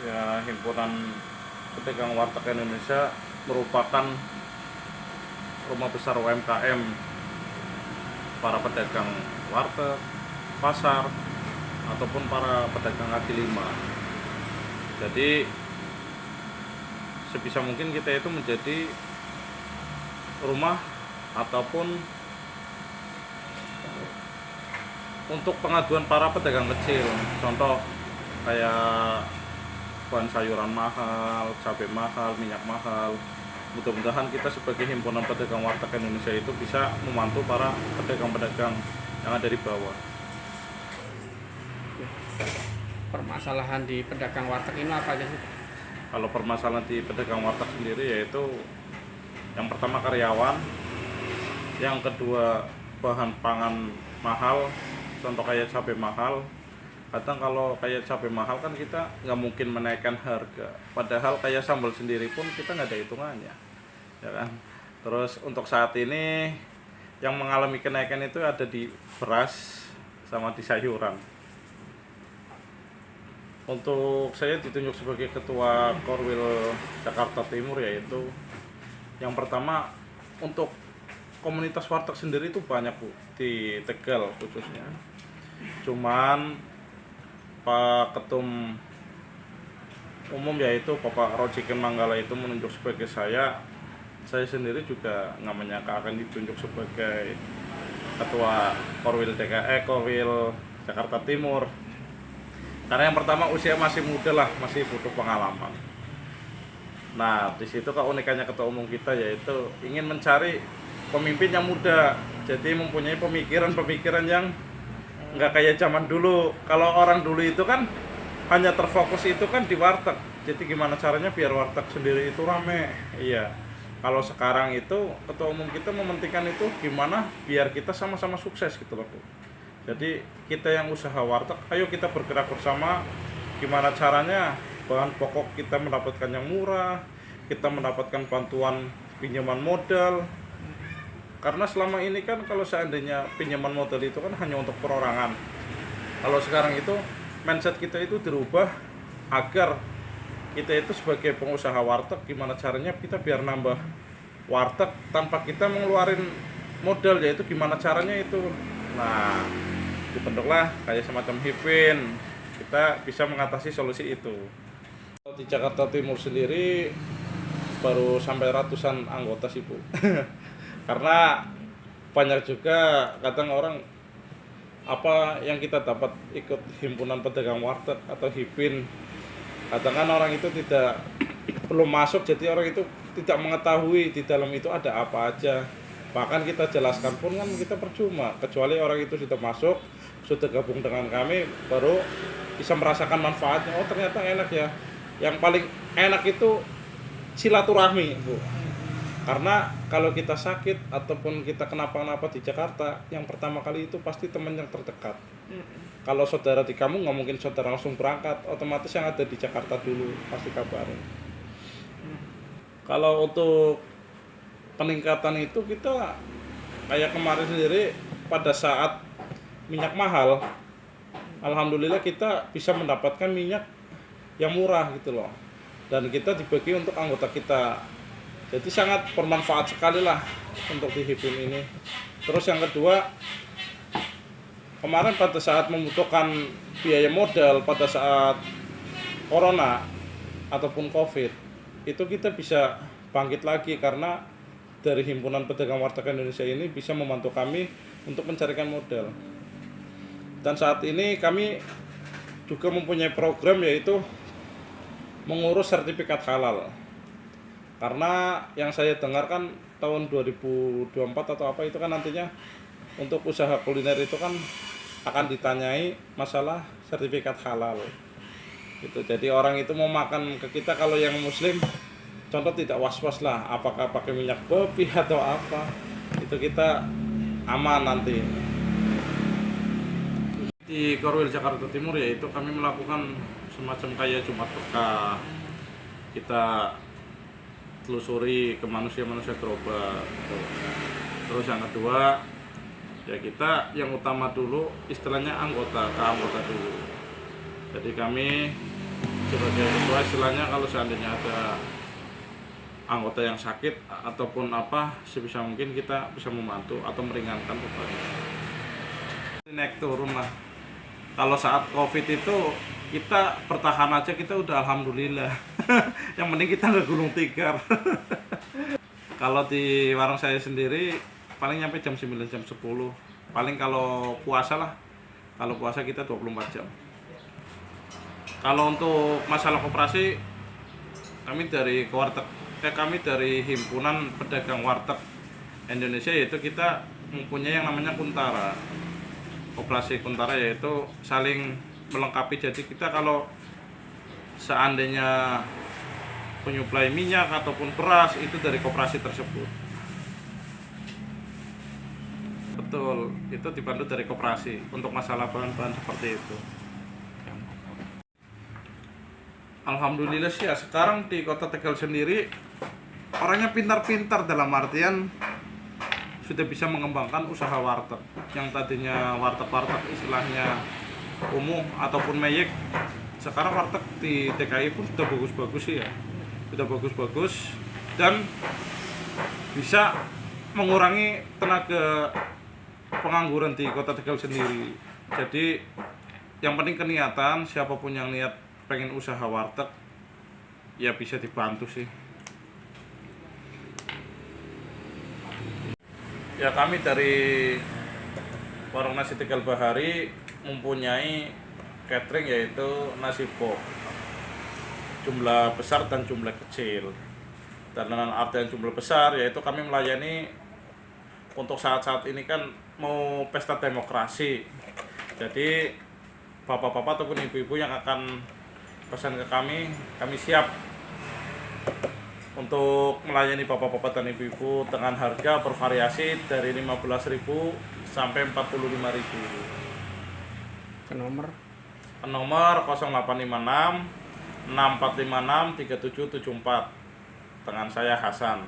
Ya, Himpunan Pedagang Warteg Indonesia merupakan rumah besar UMKM para pedagang warteg, pasar, ataupun para pedagang kaki lima. Jadi sebisa mungkin kita itu menjadi rumah ataupun untuk pengaduan para pedagang kecil. Contoh kayak bahan sayuran mahal, cabai mahal, minyak mahal. Mudah-mudahan kita sebagai Himpunan Pedagang Warteg Indonesia itu bisa membantu para pedagang-pedagang yang ada di bawah. Permasalahan di pedagang warteg ini apa aja sih? Kalau permasalahan di pedagang warteg sendiri yaitu yang pertama karyawan, yang kedua bahan pangan mahal, contoh kayak cabai mahal. Kadang kalau kayak cabai mahal kan kita nggak mungkin menaikkan harga, padahal kayak sambal sendiri pun kita nggak ada hitungannya, ya kan. Terus untuk saat ini yang mengalami kenaikan itu ada di beras sama di sayuran. Untuk saya ditunjuk sebagai ketua Korwil Jakarta Timur, yaitu yang pertama untuk komunitas warteg sendiri itu banyak Bu di Tegal khususnya. Cuman Pak Ketum Umum yaitu Bapak Rojikin Manggala itu menunjuk sebagai saya sendiri juga nggak menyangka akan ditunjuk sebagai ketua Korwil Jakarta Timur. Karena yang pertama usia masih muda lah, masih butuh pengalaman. Nah, di situ keunikannya ketua umum kita yaitu ingin mencari pemimpin yang muda, jadi mempunyai pemikiran yang nggak kayak zaman dulu. Kalau orang dulu itu kan hanya terfokus itu kan di warteg, jadi gimana caranya biar warteg sendiri itu rame. Iya, kalau sekarang itu ketua umum kita mementingkan itu gimana biar kita sama-sama sukses gitu loh Bu. Jadi kita yang usaha warteg, ayo kita bergerak bersama, gimana caranya bahan pokok kita mendapatkan yang murah, kita mendapatkan bantuan pinjaman modal. Karena selama ini kan kalau seandainya pinjaman modal itu kan hanya untuk perorangan. Kalau sekarang itu mindset kita itu dirubah agar kita itu sebagai pengusaha warteg gimana caranya kita biar nambah warteg tanpa kita mengeluarin modal, yaitu gimana caranya itu. Nah, dibentuklah kayak semacam Hipin, kita bisa mengatasi solusi itu. Di Jakarta Timur sendiri baru sampai ratusan anggota sih Bu. Karena banyak juga kadang orang apa yang kita dapat ikut Himpunan Pedagang Warteg atau Hipin, kadang kan orang itu belum masuk, jadi orang itu tidak mengetahui di dalam itu ada apa aja. Bahkan kita jelaskan pun kan kita percuma, kecuali orang itu sudah masuk, sudah gabung dengan kami, baru bisa merasakan manfaatnya. Oh ternyata enak ya. Yang paling enak itu silaturahmi Bu. Karena kalau kita sakit ataupun kita kenapa-napa di Jakarta, yang pertama kali itu pasti teman yang terdekat. Kalau saudara di kamu nggak mungkin saudara langsung berangkat, otomatis yang ada di Jakarta dulu pasti kabarin. Kalau untuk peningkatan itu kita kayak kemarin sendiri pada saat minyak mahal, alhamdulillah kita bisa mendapatkan minyak yang murah gitu loh. Dan kita dibagi untuk anggota kita. Jadi sangat bermanfaat sekali lah untuk di Hipin ini. Terus yang kedua, kemarin pada saat membutuhkan biaya modal pada saat Corona ataupun Covid, itu kita bisa bangkit lagi karena dari Himpunan Pedagang Warteg Indonesia ini bisa membantu kami untuk mencarikan modal. Dan saat ini kami juga mempunyai program yaitu mengurus sertifikat halal. Karena yang saya dengar kan tahun 2024 atau apa itu kan nantinya untuk usaha kuliner itu kan akan ditanyai masalah sertifikat halal. Gitu. Jadi orang itu mau makan ke kita kalau yang muslim contoh tidak was-was lah apakah pakai minyak babi atau apa. Itu kita aman nanti. Di Korwil Jakarta Timur yaitu kami melakukan semacam kayak Jumat Berkah. Kita telusuri ke manusia-manusia gerobak gitu. Terus yang kedua ya kita yang utama dulu istilahnya anggota dulu. Jadi kami sebagai ketua istilahnya kalau seandainya ada anggota yang sakit ataupun apa sebisa mungkin kita bisa membantu atau meringankan bebannya. Naik turun lah. Kalau saat COVID itu kita bertahan aja kita udah alhamdulillah. Yang penting kita nggak gulung tikar. Kalau di warung saya sendiri paling nyampe jam 9 jam 10. Paling kalau puasa lah. Kalau puasa kita 24 jam. Kalau untuk masalah koperasi kami dari Himpunan Pedagang Warteg Indonesia, yaitu kita mempunyai yang namanya Kuntara. Koperasi Kuntara yaitu saling melengkapi. Jadi kita kalau seandainya penyuplai minyak ataupun beras itu dari koperasi tersebut. Betul, itu dibantu dari koperasi untuk masalah bahan-bahan seperti itu. Alhamdulillah sih ya, sekarang di Kota Tegal sendiri orangnya pintar-pintar, dalam artian sudah bisa mengembangkan usaha warteg. Yang tadinya warteg-warteg istilahnya umum ataupun meyek, sekarang warteg di TKI pun sudah bagus-bagus sih ya. Sudah bagus-bagus dan bisa mengurangi tenaga pengangguran di Kota Tegal sendiri. Jadi yang penting keniatan, siapapun yang niat pengen usaha warteg ya bisa dibantu sih. Ya kami dari Warung Nasi Tegal Bahari mempunyai catering yaitu nasi box, jumlah besar dan jumlah kecil. Dan dengan artian jumlah besar yaitu kami melayani untuk saat-saat ini kan mau pesta demokrasi. Jadi bapak-bapak ataupun ibu-ibu yang akan pesan ke kami siap untuk melayani bapak-bapak dan ibu-ibu dengan harga bervariasi dari 15.000 sampai 45.000. Ke nomor 0856 6456 3774 dengan saya Hasan.